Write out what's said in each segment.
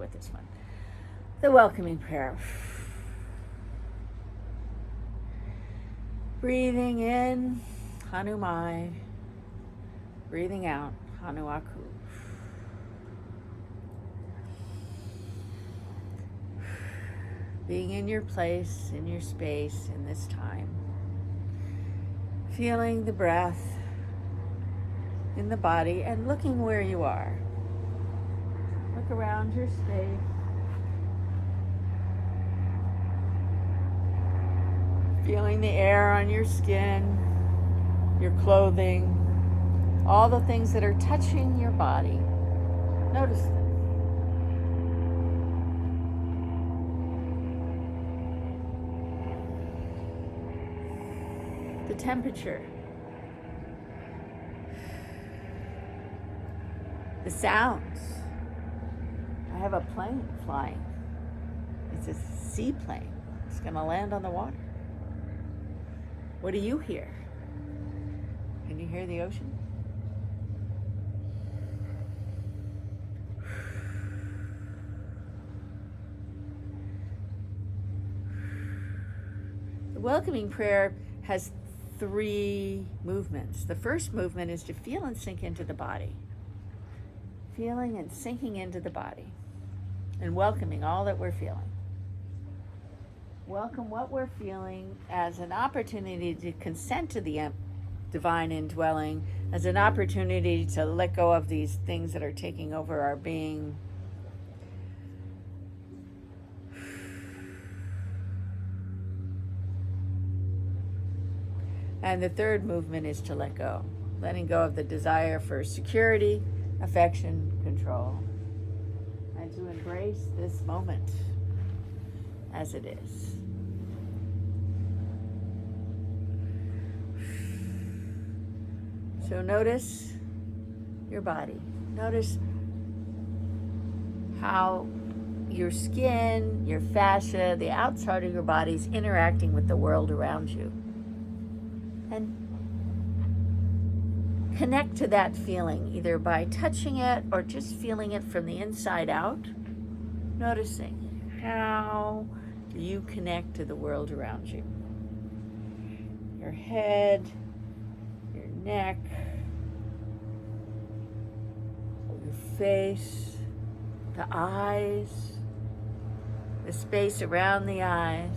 with this one. The welcoming prayer. Breathing in, Hanumai. Breathing out, Hanuaku. Being in your place, in your space, in this time. Feeling the breath in the body and looking where you are. Look around your space. Feeling the air on your skin, your clothing, all the things that are touching your body. Notice them. The temperature. The sounds. I have a plane flying. It's a seaplane. It's going to land on the water. What do you hear? Can you hear the ocean? The welcoming prayer has 3 movements. The first movement is to feel and sink into the body. Feeling and sinking into the body and welcoming all that we're feeling. Welcome what we're feeling as an opportunity to consent to the divine indwelling, as an opportunity to let go of these things that are taking over our being. And the third movement is to let go, letting go of the desire for security, affection, control, and to embrace this moment as it is. So notice your body. Notice how your skin, your fascia, the outside of your body is interacting with the world around you. And connect to that feeling, either by touching it or just feeling it from the inside out. Noticing how do you connect to the world around you. Your head, your neck, your face, the eyes, the space around the eyes,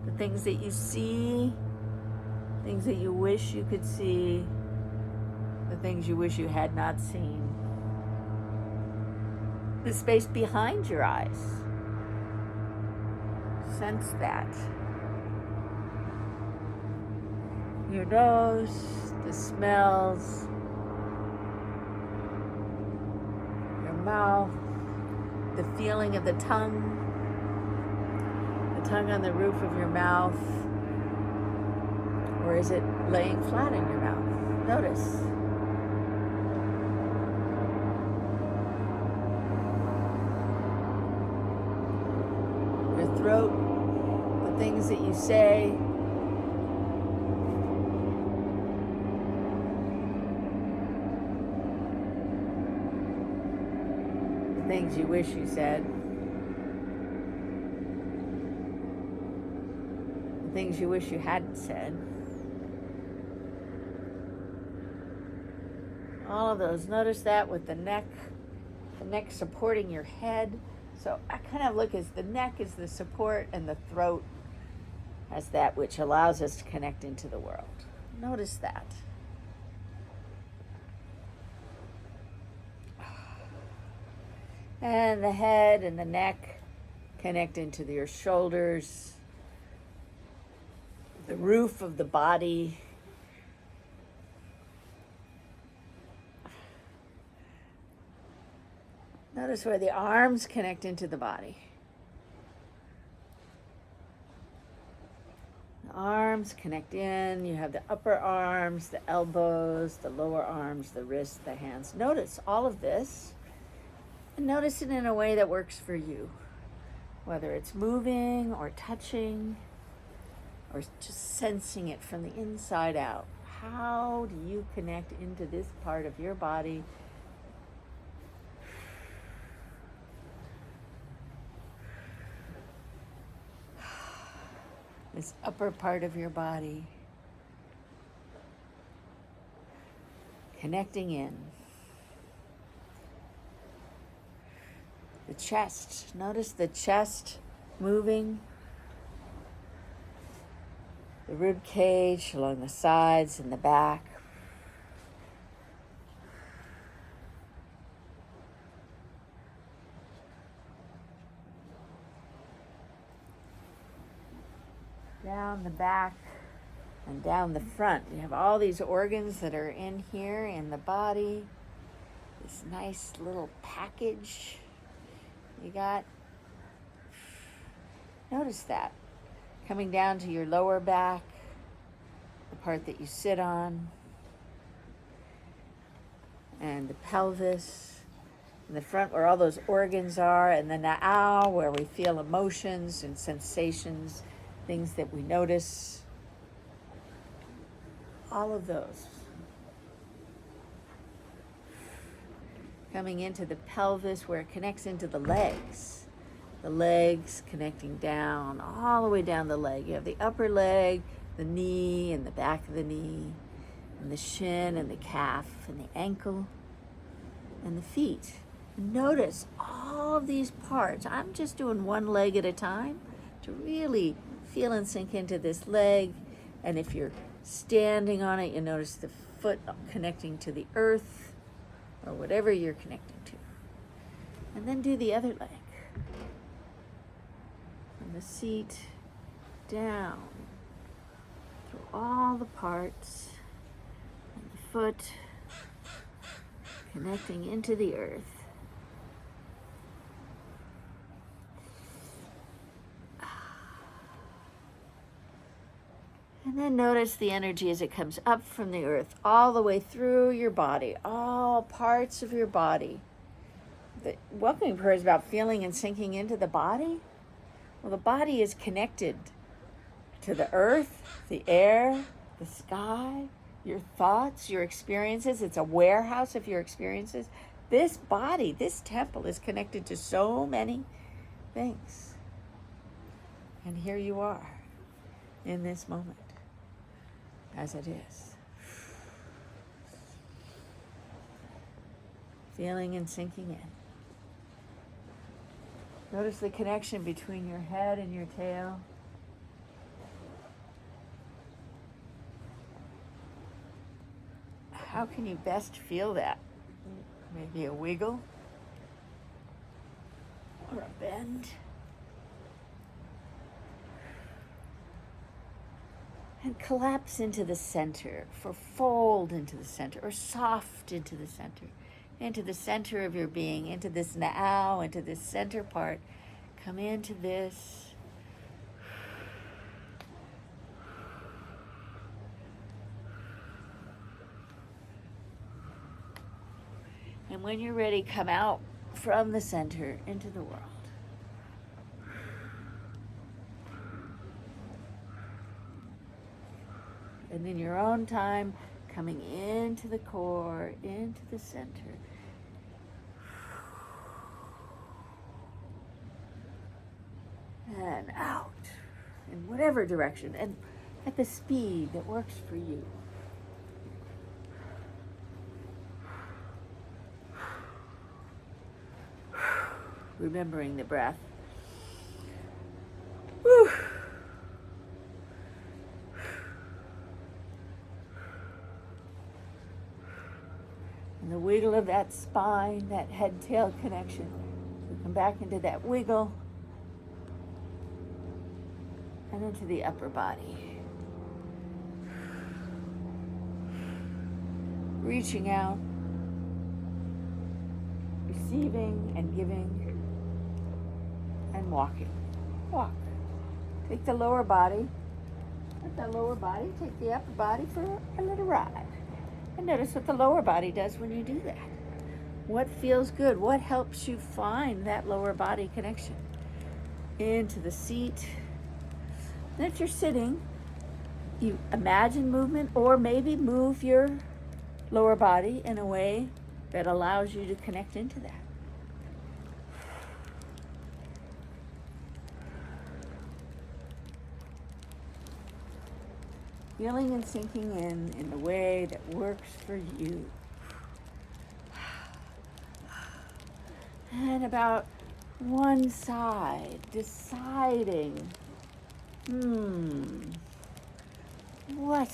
the things that you see, things that you wish you could see, the things you wish you had not seen. The space behind your eyes. Sense that. Your nose, the smells, your mouth, the feeling of the tongue on the roof of your mouth. Or is it laying flat in your mouth? Notice. Your throat, the things that you say. The things you wish you said. The things you wish you hadn't said. All of those. Notice that with the neck supporting your head. So I kind of look as the neck is the support and the throat as that which allows us to connect into the world. Notice that. And the head and the neck connect into your shoulders, the roof of the body. Notice where the arms connect into the body. The arms connect in. You have the upper arms, the elbows, the lower arms, the wrists, the hands. Notice all of this. And notice it in a way that works for you. Whether it's moving or touching or just sensing it from the inside out. How do you connect into this part of your body? this upper part of your body, connecting in. The chest, notice the chest moving, the rib cage along the sides and the back. Down the back and down the front. You have all these organs that are in here in the body. This nice little package you got. Notice that. Coming down to your lower back, the part that you sit on, and the pelvis, in the front where all those organs are, and then the ow where we feel emotions and sensations, things that we notice. All of those. Coming into the pelvis where it connects into the legs. The legs connecting down, all the way down the leg. You have the upper leg, the knee, and the back of the knee, and the shin, and the calf, and the ankle, and the feet. And notice all of these parts. I'm just doing one leg at a time to really feel and sink into this leg. And if you're standing on it, you notice the foot connecting to the earth, or whatever you're connecting to. And then do the other leg. From the seat down through all the parts, and the foot connecting into the earth. And then notice the energy as it comes up from the earth, all the way through your body, all parts of your body. The welcoming prayer is about feeling and sinking into the body. Well, the body is connected to the earth, the air, the sky, your thoughts, your experiences. It's a warehouse of your experiences. This body, this temple is connected to so many things. And here you are in this moment, as it is. Feeling and sinking in. Notice the connection between your head and your tail. How can you best feel that? Maybe a wiggle or a bend. And collapse into the center, or fold into the center, or soft into the center of your being, into this now, into this center part. Come into this. And when you're ready, come out from the center into the world. And in your own time, coming into the core, into the center. And out in whatever direction, and at the speed that works for you. Remembering the breath. Whew. And the wiggle of that spine, that head-tail connection. So come back into that wiggle. And into the upper body. Reaching out. Receiving and giving. And walking. Walk. Take the lower body. Let the lower body take the upper body for a little ride. And notice what the lower body does when you do that. What feels good? What helps you find that lower body connection? Into the seat. And if you're sitting, you imagine movement, or maybe move your lower body in a way that allows you to connect into that. Feeling and sinking in the way that works for you. And about one side, deciding, what?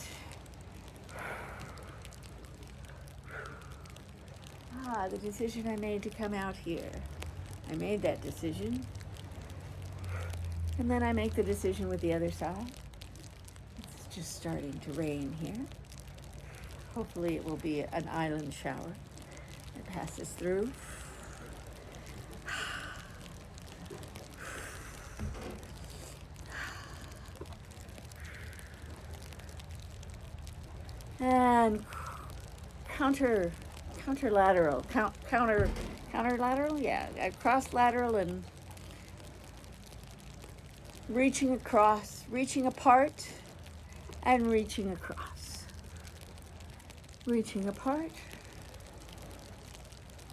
The decision I made to come out here. I made that decision. And then I make the decision with the other side. It's just starting to rain here. Hopefully it will be an island shower that passes through. And counterlateral, cross lateral and reaching across, reaching apart and reaching across. Reaching apart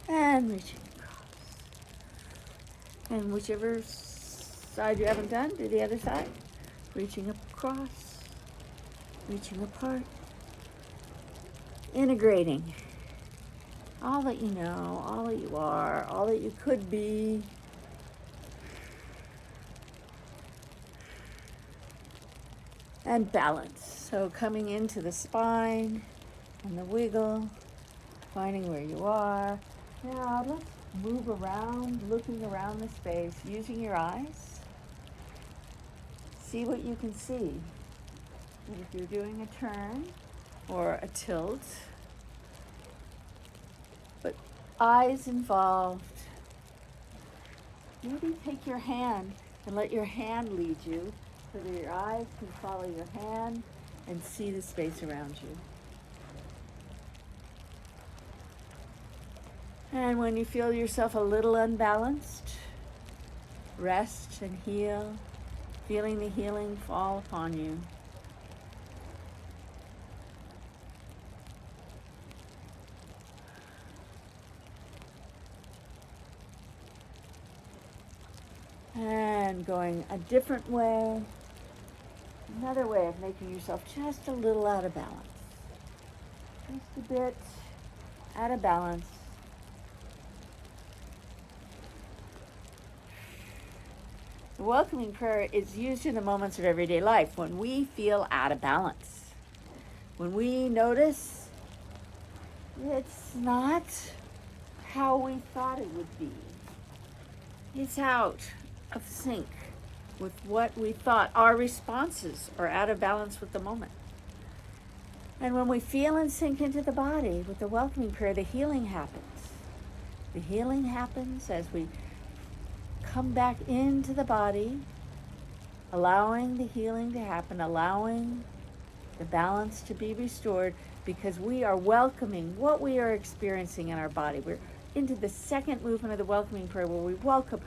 and reaching across. And whichever side you haven't done, do the other side. Reaching across, reaching apart. Integrating all that you know, all that you are, all that you could be. And balance. So coming into the spine and the wiggle, finding where you are. Now let's move around, looking around the space, using your eyes. See what you can see. And if you're doing a turn or a tilt, but eyes involved, maybe take your hand and let your hand lead you so that your eyes can follow your hand and see the space around you. And when you feel yourself a little unbalanced, rest and heal, feeling the healing fall upon you. And going a different way, another way of making yourself just a little out of balance. Just a bit out of balance. The welcoming prayer is used in the moments of everyday life when we feel out of balance. When we notice it's not how we thought it would be. It's out of sync with what we thought. Our responses are out of balance with the moment. And when we feel and sink into the body with the welcoming prayer, the healing happens. The healing happens as we come back into the body, allowing the healing to happen, allowing the balance to be restored, because we are welcoming what we are experiencing in our body. We're into the second movement of the welcoming prayer, where we welcome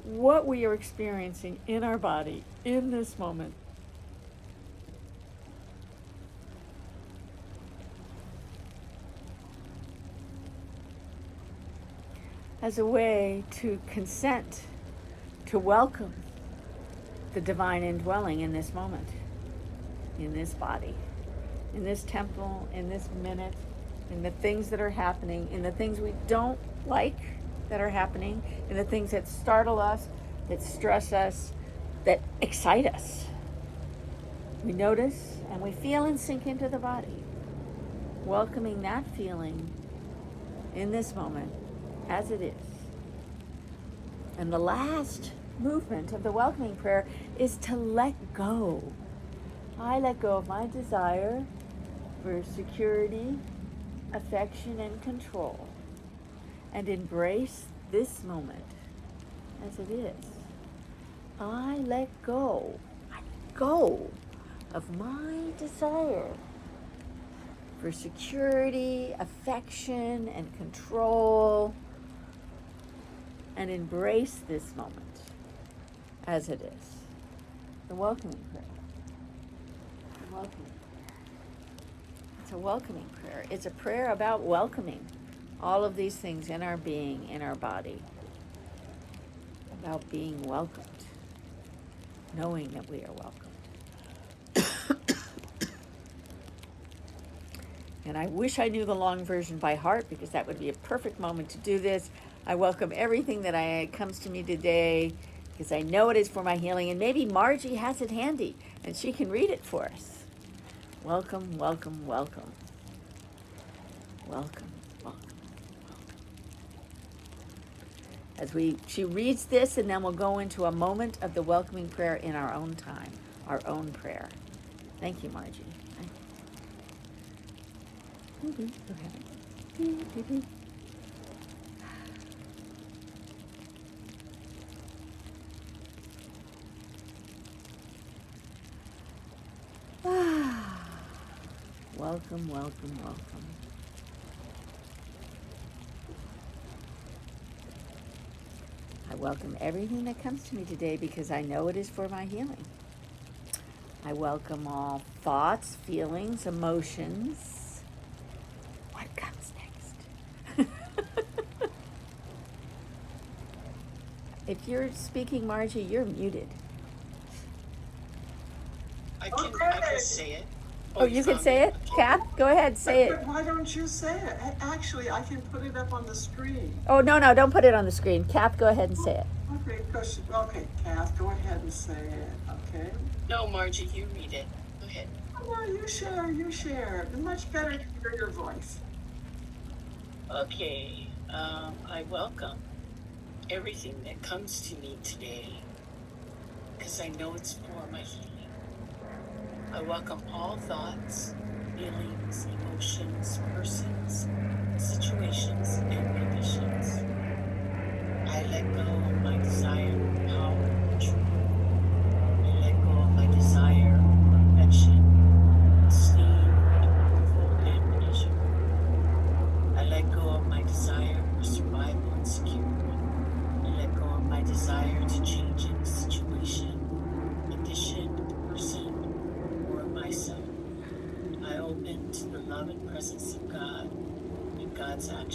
what we are experiencing in our body in this moment. As a way to consent to welcome the divine indwelling in this moment, in this body, in this temple, in this minute, in the things that are happening, in the things we don't like that are happening, in the things that startle us, that stress us, that excite us. We notice and we feel and sink into the body, welcoming that feeling in this moment as it is. And the last movement of the welcoming prayer is to let go. I let go of my desire for security, affection, and control, and embrace this moment as it is. I let go of my desire for security, affection, and control, and embrace this moment as it is. The welcoming prayer. The welcoming prayer. It's a welcoming prayer. It's a prayer about welcoming all of these things in our being, in our body. About being welcomed. Knowing that we are welcomed. And I wish I knew the long version by heart, because that would be a perfect moment to do this. I welcome everything that comes to me today, because I know it is for my healing. And maybe Margie has it handy and she can read it for us. Welcome, welcome, welcome. Welcome, welcome, welcome. As she reads this, and then we'll go into a moment of the welcoming prayer in our own time, our own prayer. Thank you, Margie. Thank you. Welcome, welcome, welcome. I welcome everything that comes to me today, because I know it is for my healing. I welcome all thoughts, feelings, emotions. What comes next? If you're speaking, Margie, you're muted. I can say it. Oh, you can say it? Kath, go ahead, say it. Why don't you say it? Actually, I can put it up on the screen. Oh, no, don't put it on the screen. Kath, go ahead and say it. Okay, Kath, go ahead and say it, okay? No, Margie, you read it. Go ahead. No, you share. It's much better to hear your voice. Okay, I welcome everything that comes to me today, because I know it's for my healing. I welcome all thoughts, feelings, emotions, persons, situations, and conditions. I let go of my desire for power and truth. I let go of my desire for perfection, esteem, approval, and pleasure. I let go of my desire for survival and security. I let go of my desire to change any situation, condition, person, or myself. I open to the love and presence of God and God's action.